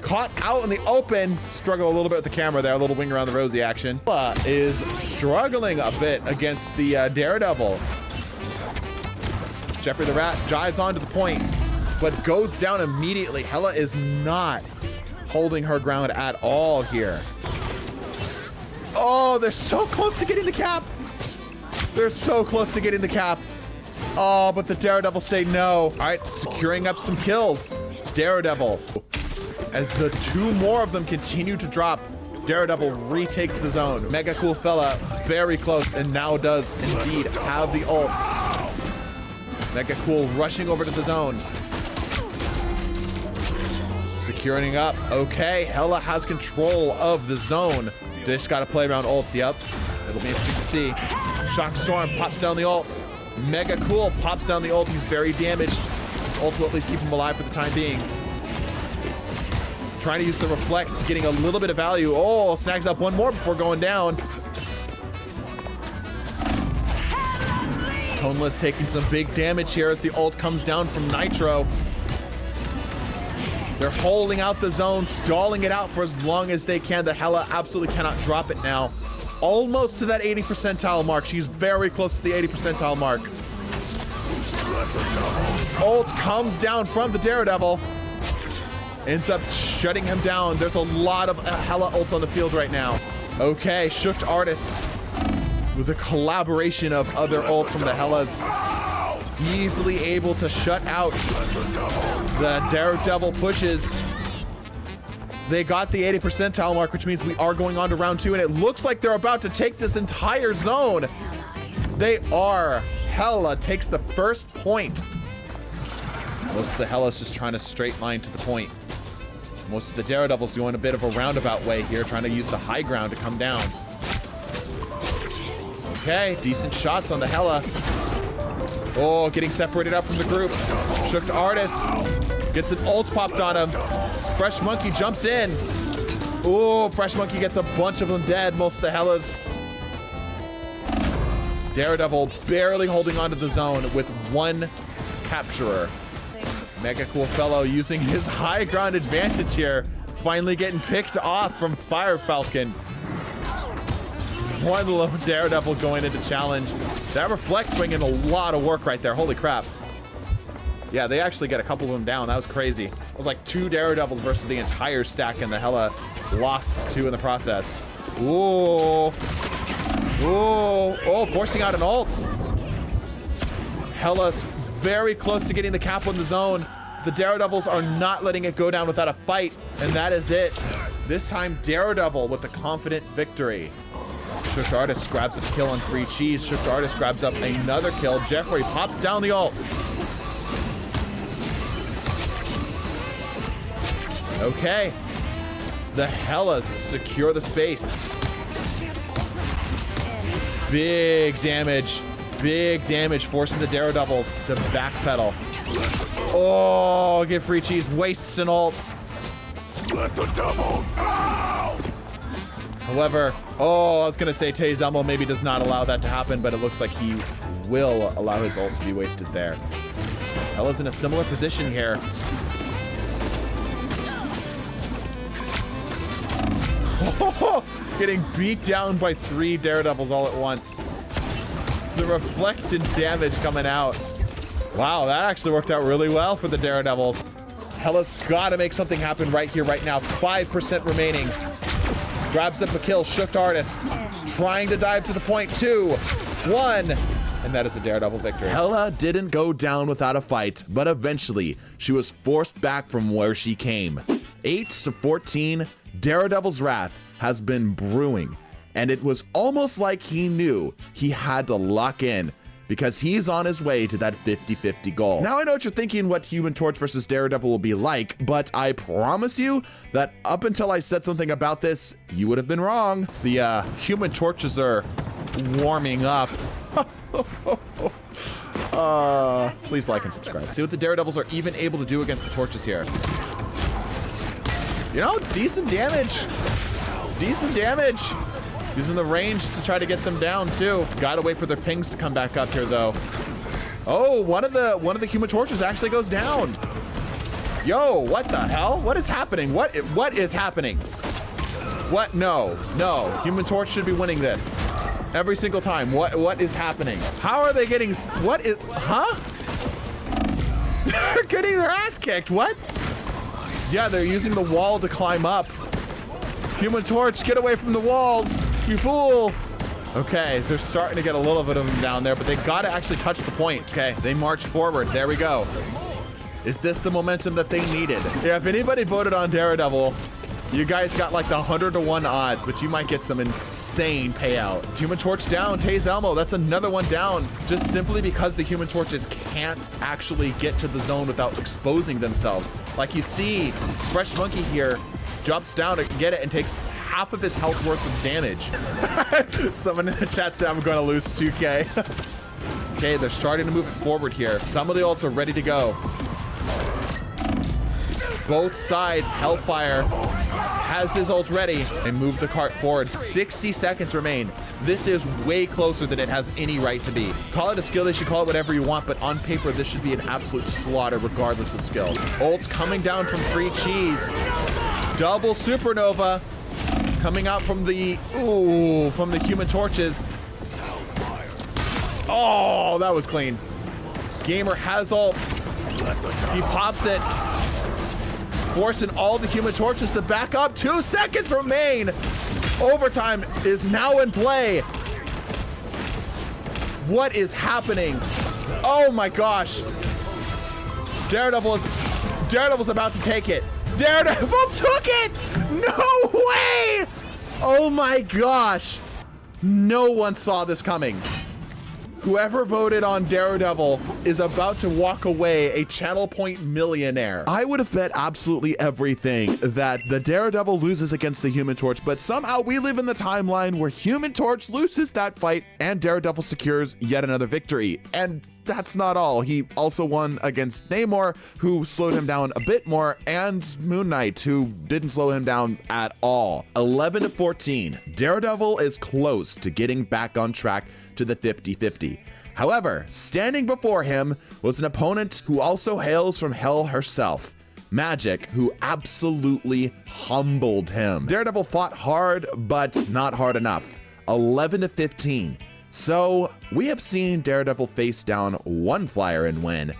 caught out in the open. Struggle a little bit with the camera there. A little wing around the rosy action. Hela is struggling a bit against the Daredevil. Jeffrey the Rat dives onto the point, but goes down immediately. Hela is not holding her ground at all here. Oh, they're so close to getting the cap. They're so close to getting the cap. Oh, but the Daredevil say no. All right, securing up some kills. Daredevil, as the 2 more of them continue to drop, Daredevil retakes the zone. Mega Cool Fella very close and now does indeed have the ult. Mega Cool rushing over to the zone. Securing up. Okay, Hela has control of the zone. Just gotta play around ults, yep. It'll be interesting to see. Shock Storm pops down the ult. Mega Cool pops down the ult. He's very damaged. His ult will at least keep him alive for the time being. Trying to use the reflect, getting a little bit of value. Oh, snags up 1 more before going down. Toneless taking some big damage here as the ult comes down from Nitro. They're holding out the zone, stalling it out for as long as they can. The Hela absolutely cannot drop it now. Almost to that 80 percentile mark. She's very close to the 80 percentile mark. Ult comes down from the Daredevil. Ends up shutting him down. There's a lot of Hela ults on the field right now. Okay, Shook Artist with a collaboration of other ults from the Helas, easily able to shut out the Daredevil pushes. They got the 80 percentile mark, which means we are going on to round 2, and it looks like they're about to take this entire zone. They are. Hela takes the first point. Most of the Helas just trying to straight line to the point. Most of the Daredevils going a bit of a roundabout way here, trying to use the high ground to come down. Okay, decent shots on the Hela. Oh, getting separated up from the group. Shook Artist gets an ult popped on him. Fresh Monkey jumps in. Oh, Fresh Monkey gets a bunch of them dead. Most of the Helas. Daredevil barely holding onto the zone with 1 capturer. Mega Cool Fellow using his high ground advantage here. Finally getting picked off from Fire Falcon. One little Daredevil going into challenge. That reflect bringing a lot of work right there. Holy crap. Yeah, they actually get a couple of them down. That was crazy. It was like 2 Daredevils versus the entire stack, and the Hela lost 2 in the process. Ooh. Ooh. Oh, forcing out an ult. Hela's very close to getting the cap on the zone. The Daredevils are not letting it go down without a fight, and that is it. This time, Daredevil with the confident victory. Shook Artist grabs a kill on Free Cheese. Shook Artist grabs up another kill. Jeffrey pops down the ult. Okay. The Helas secure the space. Big damage. Big damage forcing the Daredevils to backpedal. Oh, get Free Cheese wastes an ult. Let the devil out! However, I was gonna say Tay Zelmo maybe does not allow that to happen, but it looks like he will allow his ult to be wasted there. Hela's in a similar position here. Getting beat down by 3 Daredevils all at once. The reflected damage coming out. Wow, that actually worked out really well for the Daredevils. Hela's gotta make something happen right here, right now. 5% remaining. Grabs up a kill, Shook Artist. Trying to dive to the point, 2, 1. And that is a Daredevil victory. Hela didn't go down without a fight, but eventually she was forced back from where she came. 8-14, Daredevil's wrath has been brewing. and it was almost like he knew he had to lock in because he's on his way to that 50-50 goal. Now I know what you're thinking what Human Torch versus Daredevil will be like, but I promise you that up until I said something about this, you would have been wrong. The Human Torches are warming up. Please like and subscribe. See what the Daredevils are even able to do against the torches here. You know, decent damage. Decent damage. Using the range to try to get them down too. Gotta wait for their pings to come back up here though. Oh, one of the Human Torches actually goes down. Yo, what the hell? What is happening? What is happening? What? No. Human Torch should be winning this every single time. What is happening? How are they getting? What is? Huh? They're getting their ass kicked. What? Yeah, they're using the wall to climb up. Human Torch, get away from the walls, you fool. Okay, they're starting to get a little bit of them down there, but they gotta actually touch the point. Okay, they march forward. There we go. Is this the momentum that they needed? Yeah, if anybody voted on Daredevil, you guys got like the 100-to-1 odds, but you might get some insane payout. Human Torch down, Tase Elmo, that's another one down. Just simply because the Human Torches can't actually get to the zone without exposing themselves. Like you see, Fresh Monkey here jumps down to get it and takes half of his health worth of damage. Someone in the chat said I'm gonna lose 2K. Okay, they're starting to move it forward here. Some of the ults are ready to go. Both sides, Hellfire has his ult ready and move the cart forward. 60 seconds remain. This is way closer than it has any right to be. Call it a skill, they should call it whatever you want, but on paper, this should be an absolute slaughter regardless of skill. Ults coming down from Free Cheese. Double Supernova coming out from the, from the Human Torches. Oh, that was clean. Gamer has ult. He pops it. Forcing all the Human Torches to back up. 2 seconds remain. Overtime is now in play. What is happening? Oh my gosh. Daredevil's about to take it. Daredevil took it! No way! Oh my gosh. No one saw this coming. Whoever voted on Daredevil is about to walk away a channel point millionaire. I would have bet absolutely everything that the Daredevil loses against the Human Torch, but somehow we live in the timeline where Human Torch loses that fight and Daredevil secures yet another victory. And that's not all. He also won against Namor, who slowed him down a bit more, and Moon Knight, who didn't slow him down at all. 11-14. Daredevil is close to getting back on track to the 50-50. However, standing before him was an opponent who also hails from hell herself, Magic, who absolutely humbled him. Daredevil fought hard, but not hard enough. 11-15. So we have seen Daredevil face down one flyer and win.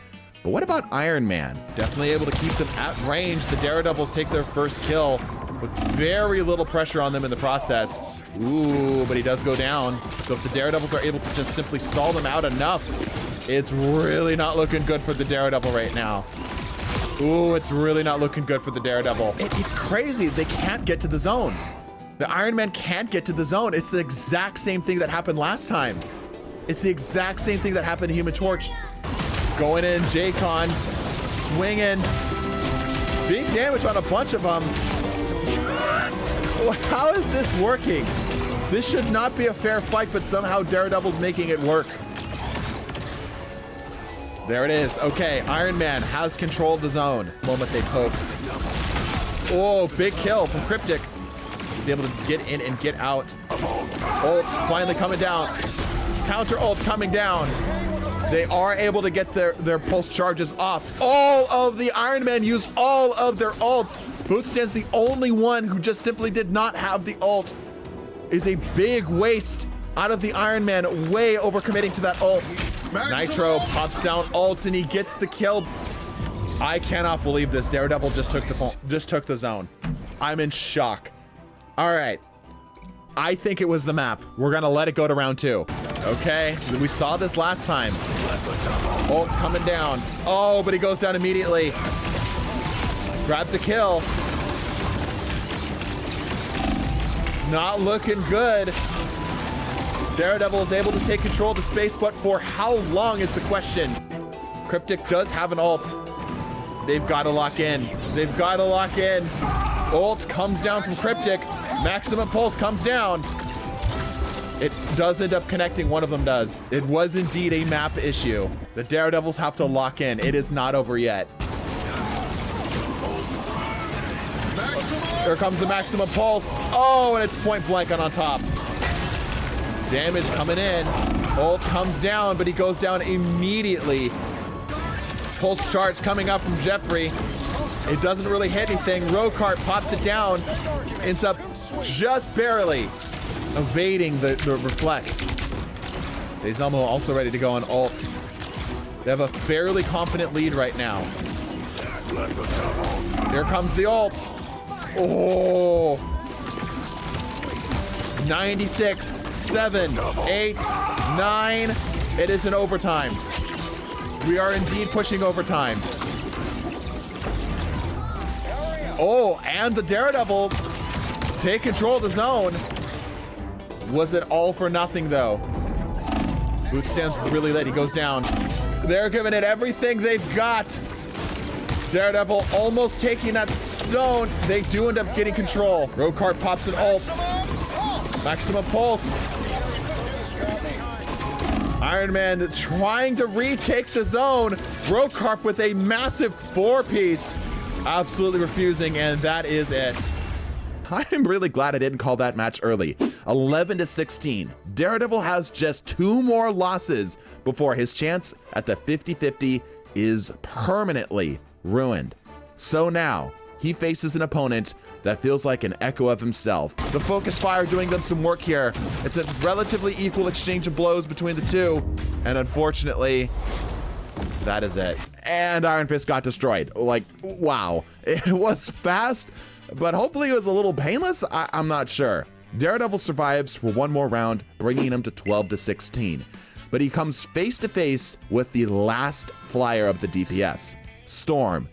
But what about Iron Man? Definitely able to keep them at range. The Daredevils take their first kill with very little pressure on them in the process. Ooh, but he does go down. So if the Daredevils are able to just simply stall them out enough, it's really not looking good for the Daredevil right now. Ooh, it's really not looking good for the Daredevil. It's crazy. They can't get to the zone. The Iron Man can't get to the zone. It's the exact same thing that happened last time. It's the exact same thing that happened to Human Torch. Going in, J-Con, swinging. Big damage on a bunch of them. How is this working? This should not be a fair fight, but somehow Daredevil's making it work. There it is. Okay, Iron Man has control of the zone. Moment they poke. Oh, big kill from Cryptic. He's able to get in and get out. Ult finally coming down. Counter ult coming down. They are able to get their pulse charges off. All of the Iron Man used all of their ults. Bootstan's the only one who just simply did not have the ult. Is a big waste out of the Iron Man, way overcommitting to that ult. Nitro pops down ults and he gets the kill. I cannot believe this. Daredevil just took the zone. I'm in shock. All right, I think it was the map. We're gonna let it go to round 2. Okay, we saw this last time. Ult's coming down. Oh, but he goes down immediately. Grabs a kill. Not looking good. Daredevil is able to take control of the space, but for how long is the question? Cryptic does have an ult. They've got to lock in. They've got to lock in. Ult comes down from Cryptic. Maximum Pulse comes down. It does end up connecting. One of them does. It was indeed a map issue. The Daredevils have to lock in. It is not over yet. Here comes the Maximum Pulse. Oh, and it's point blank on top. Damage coming in. Ult comes down, but he goes down immediately. Pulse charge coming up from Jeffrey. It doesn't really hit anything. Rokart pops it down. Ends up just barely evading the reflect. Dezelmo also ready to go on ult. They have a fairly confident lead right now. Here comes the ult. Oh. 96, 7, 8, 9. It is an overtime. We are indeed pushing overtime. Oh, and the Daredevils take control of the zone. Was it all for nothing, though? Boot stands really late. He goes down. They're giving it everything they've got. Daredevil almost taking that zone. They do end up getting control. Rokart pops an ult. Maximum Pulse. Iron Man trying to retake the zone. Rokart with a massive 4-piece. Absolutely refusing, and that is it. I'm really glad I didn't call that match early. 11-16. Daredevil has just 2 more losses before his chance at the 50-50 is permanently ruined. So now he faces an opponent that feels like an echo of himself. The focus fire doing them some work here. It's a relatively equal exchange of blows between the two, and unfortunately, that is it. And Iron Fist got destroyed. Like, wow. It was fast, but hopefully it was a little painless. I'm not sure. Daredevil survives for one more round, bringing him to 12-16. But he comes face to face with the last flyer of the DPS, Storm,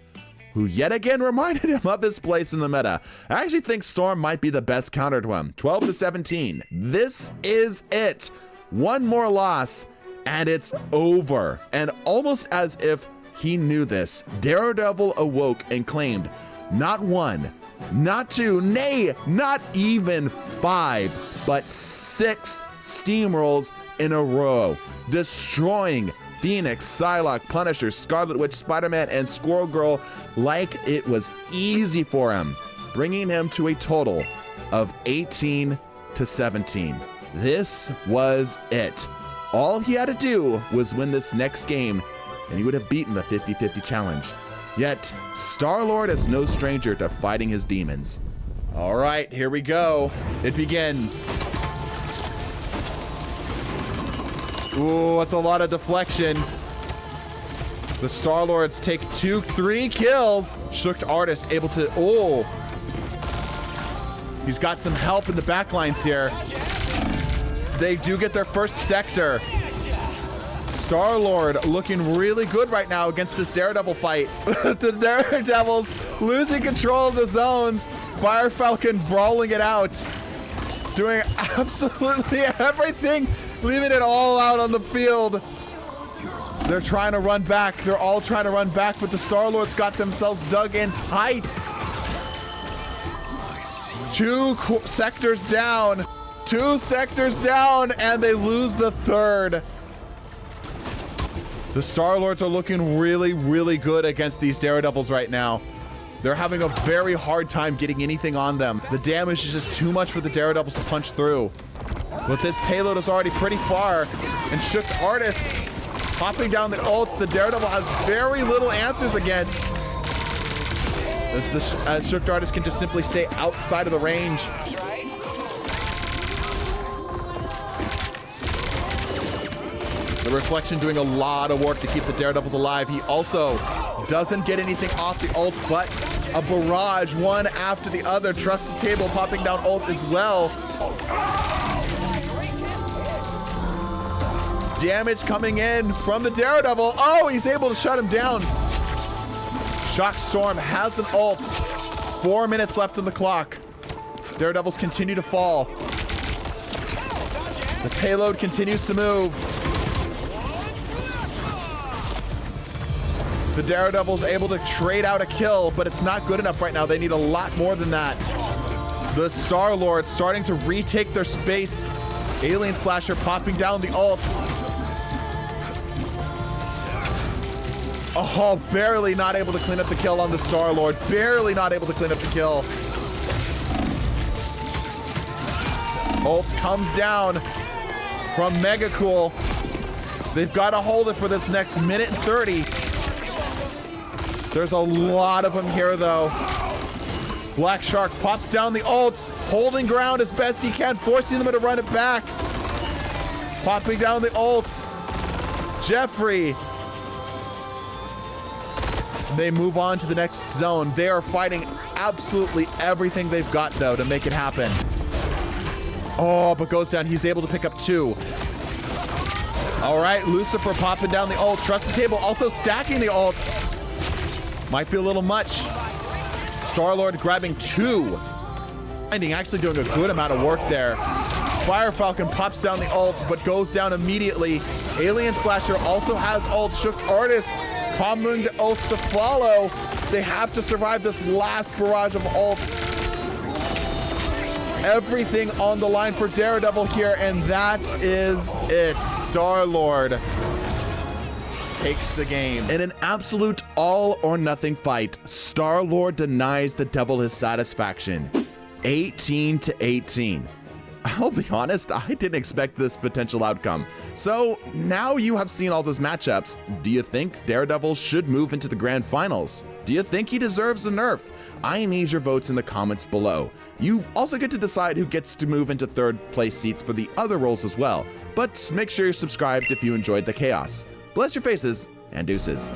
who yet again reminded him of his place in the meta. I actually think Storm might be the best counter to him. 12-17. This is it. One more loss, and it's over. And almost as if he knew this, Daredevil awoke and claimed not 1, not 2, nay, not even 5, but 6 steamrolls in a row, destroying Phoenix, Psylocke, Punisher, Scarlet Witch, Spider-Man, and Squirrel Girl like it was easy for him, bringing him to a total of 18-17. This was it. All he had to do was win this next game, and he would have beaten the 50-50 challenge. Yet, Star-Lord is no stranger to fighting his demons. All right, here we go. It begins. Ooh, that's a lot of deflection. The Star-Lords take 3 kills. Shooked Artist able to, oh. He's got some help in the backlines here. They do get their first sector. Star-Lord looking really good right now against this Daredevil fight. The Daredevils losing control of the zones. Fire Falcon brawling it out. Doing absolutely everything, leaving it all out on the field. They're trying to run back. They're all trying to run back, but the Star-Lords got themselves dug in tight. 2 sectors down. 2 sectors down, and they lose the 3rd. The Star-Lords are looking really, really good against these Daredevils right now. They're having a very hard time getting anything on them. The damage is just too much for the Daredevils to punch through. But this payload is already pretty far, and Shooked Artist popping down the ults. The Daredevil has very little answers against. As Shooked Artist can just simply stay outside of the range. The Reflection doing a lot of work to keep the Daredevils alive. He also doesn't get anything off the ult, but a barrage, one after the other. Trusted Table popping down ult as well. Damage coming in from the Daredevil. Oh, he's able to shut him down. Shock Storm has an ult. 4 minutes left on the clock. Daredevils continue to fall. The payload continues to move. The Daredevil's able to trade out a kill, but it's not good enough right now. They need a lot more than that. The Star-Lord starting to retake their space. Alien Slasher popping down the ult. Oh, barely not able to clean up the kill on the Star-Lord. Barely not able to clean up the kill. Ult comes down from Megacool. They've got to hold it for this next minute and 30. There's a lot of them here, though. Black Shark pops down the ult, holding ground as best he can, forcing them to run it back. Popping down the ult. Jeffrey. They move on to the next zone. They are fighting absolutely everything they've got, though, to make it happen. Oh, but goes down. He's able to pick up 2. All right, Lucifer popping down the ult. Trusted Table also stacking the ult. Might be a little much. Star-Lord grabbing 2. Actually doing a good amount of work there. Fire Falcon pops down the ult, but goes down immediately. Alien Slasher also has ult. Shook Artist comboing the ults to follow. They have to survive this last barrage of ults. Everything on the line for Daredevil here, and that is it. Star-Lord takes the game. In an absolute all-or-nothing fight, Star-Lord denies the Devil his satisfaction. 18-18. I'll be honest, I didn't expect this potential outcome. So now you have seen all those matchups. Do you think Daredevil should move into the grand finals? Do you think he deserves a nerf? I need your votes in the comments below. You also get to decide who gets to move into third place seats for the other roles as well. But make sure you're subscribed if you enjoyed the chaos. Bless your faces, and deuces.